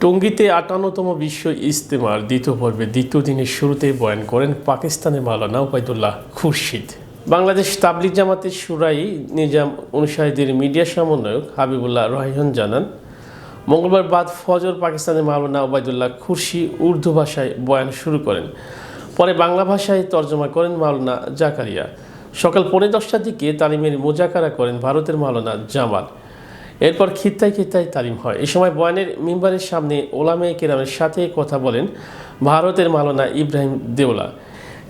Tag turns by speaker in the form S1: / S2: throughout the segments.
S1: টঙ্গীতে ৫৮তম বিশ্ব ইজতেমার দ্বিতীয় পর্বের দ্বিতীয় দিনের শুরুতে বয়ান করেন পাকিস্তানের মাওলানা ওবায়দুল্লাহ খুরশিদ। বাংলাদেশ তাবলিগ জামাতের শুরাই নিজাম অনুসারীদের মিডিয়া সমন্বয়ক হাবিবুল্লাহ রায়হান জানান, মঙ্গলবার বাদ ফজর পাকিস্তানের মাওলানা ওবায়দুল্লাহ খুরশিদ উর্দু ভাষায় বয়ান শুরু করেন। পরে বাংলা ভাষায় তর্জমা করেন মাওলানা জাকারিয়া। সকাল 10:45টার দিকে তালিমের মোজাকারা করেন ভারতের মাওলানা জামাল। এরপর খিত্তায় খিত্তায় তালিম হয়। এ সময় বয়ানের মিম্বারের সামনে ওলামায়ে কেরামের সাথে কথা বলেন ভারতের মাওলানা ইব্রাহিম দেওলা।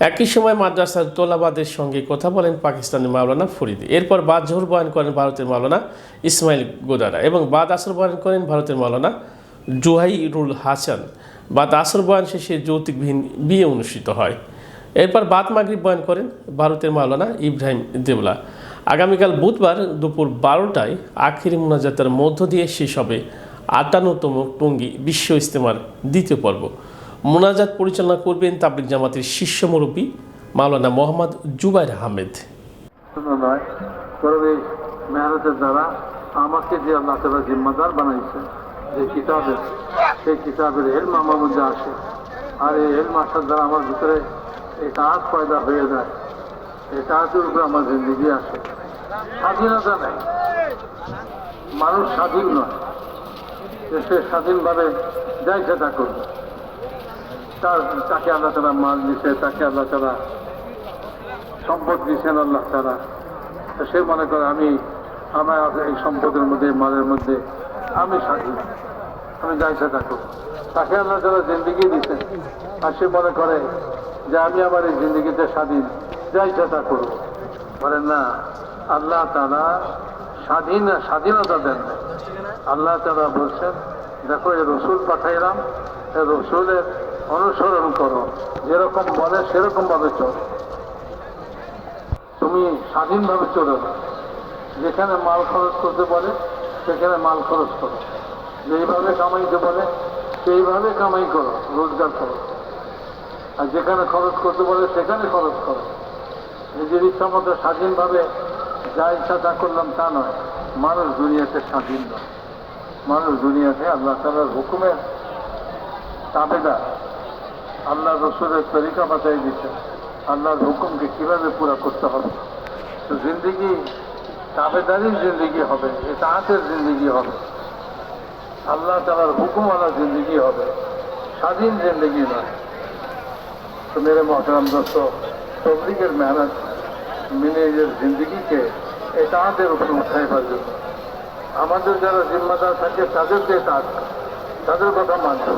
S1: একই সময় মাদ্রাসার তোলাবাদের সঙ্গে কথা বলেন পাকিস্তানের মাওলানা ফরিদ। এরপর বাদ জোহর বয়ান করেন ভারতের মাওলানা ইসমাইল গোদারা এবং বাদ আসর বয়ান করেন ভারতের মাওলানা জুহাইরুল হাসান। বাদ আসর বয়ান শেষে যৌতুকবিহীন বিয়ে অনুষ্ঠিত হয়। এরপর বাদ মাগরিব বয়ান করেন ভারতের মাওলানা ইব্রাহিম দেওলা। আগামীকাল বুধবার দুপুর 12টায় আখিরি মুনাজাতের মধ্য দিয়ে শেষ হবে ৫৮তম টঙ্গী বিশ্ব ইজতেমার দ্বিতীয় পর্ব। মুনাজাত পরিচালনা করবেন তাবলিগ জামাতের শীর্ষ মুরব্বী মাওলানা মোহাম্মদ জুবাইর আহমেদ।
S2: মেহনতের দ্বারা আমাকে যে আল্লাহ তাআলা জিম্মাদার বানাইছেন, যে কিতাবের, সেই কিতাবের ইলম আমার মধ্যে আসে, আর এই ইলম আসার দ্বারা আমার ভিতরে ইতাআত পয়দা হয়ে যায়। ইতাআতের উপরে আমার জিন্দেগি আসে। স্বাধীনতা নেই, মানুষ স্বাধীন নয় যে সে স্বাধীনভাবে যাই সেটা করবে। তাকে আল্লাহ তাআলা মাল দিছে, তাকে আল্লাহ তাআলা সম্পদ দিয়েছেন আল্লাহ তাআলা। সে মনে করে আমার এই সম্পদের মধ্যে, মালের মধ্যে আমি স্বাধীন, আমি যাই সেটা করব। তাকে আল্লাহ তাআলা জিন্দেগি দিয়েছেন, আর সে মনে করে যে আমি আমার এই জিন্দেগিতে স্বাধীন, যাই সেটা করব। বলেন না, আল্লাহ তাআলা স্বাধীনতা দেন। আল্লাহ তাআলা বলছেন, দেখো এই রসুল পাঠাইলাম, এই রসুলের অনুসরণ করো, যেরকম বলে সেরকম ভাবে চলো। তুমি স্বাধীনভাবে চলো না। যেখানে মাল খরচ করতে বলে সেখানে মাল খরচ করো, যেইভাবে কামাইতে বলে সেইভাবে কামাই করো, রোজগার করো। আর যেখানে খরচ করতে বলে সেখানে খরচ করো। নিজের ইচ্ছা মতো স্বাধীনভাবে যা ইচ্ছা তা করলাম তা নয়। মানুষ দুনিয়াতে স্বাধীন নয়, মানুষ দুনিয়াতে আল্লাহ তাআলার হুকুমের তাবেদার। আল্লাহ রসুলের তরিকা বাতাই দিচ্ছেন, আল্লাহর হুকুমকে কিভাবে পুরা করতে হবে। তো জিন্দিগি তাবেদারির জিন্দিগি হবে, ইতাআতের জিন্দিগি হবে, আল্লাহ তাআলার হুকুমওয়ালা জিন্দিগি হবে, স্বাধীন জিন্দিগি নয়। তো মেরে মোহতারাম দোস্ত, তবলিগের মেহনত নিজের জিন্দিগিকে ইতাআতের উপর উঠাইবার জন্য আমাদের যারা জিম্মাদার থাকে তাদেরকে তাদের কথা মানতে।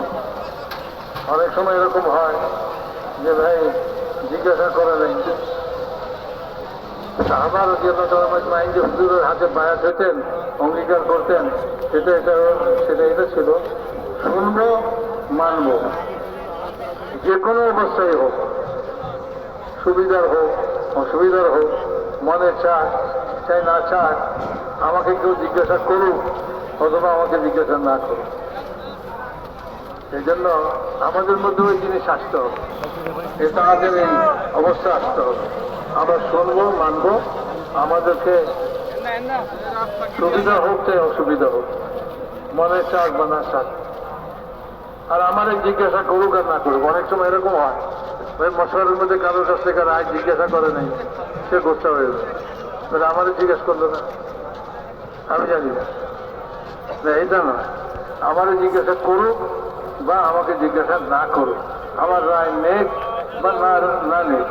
S2: অনেক সময় এরকম হয় যে ভাই জিজ্ঞাসা করে নেই, সাহাবা রাদিয়াল্লাহু তাআলা আজমাইন যে হুজুরের হাতে বায়াত হতেন, অঙ্গীকার করতেন, সেটা ছিল শুনবো, মানবো, যে কোনো অবস্থায় হোক, সুবিধার হোক অসুবিধার হোক, মনে চাই না চায়, আমাকে কেউ জিজ্ঞাসা করুক অথবা আমাকে জিজ্ঞাসা না করুক। এই জন্য আমাদের মধ্যে ওই জিনিস আসতে হবে, এটা আমাদের এই অবস্থা আসতে হবে। আমরা শুনবো, মানবো, আমাদেরকে সুবিধা হোক চাই অসুবিধা হোক, মনে চাক বা না চাক। আর আমার জিজ্ঞাসা করুক আর না করুক। অনেক সময় এরকম হয়, ওই মশলার মধ্যে কারোর কাছ থেকে রায় জিজ্ঞাসা করে নেই, সে গোচ্ছা হয়ে যাবে, আমাদের জিজ্ঞেস করলো না, আমি জানি না। এইটা নয়, আমাদের জিজ্ঞাসা করুক বা আমাকে জিজ্ঞাসা না করুক, আমার রায় নেক বা না নেক,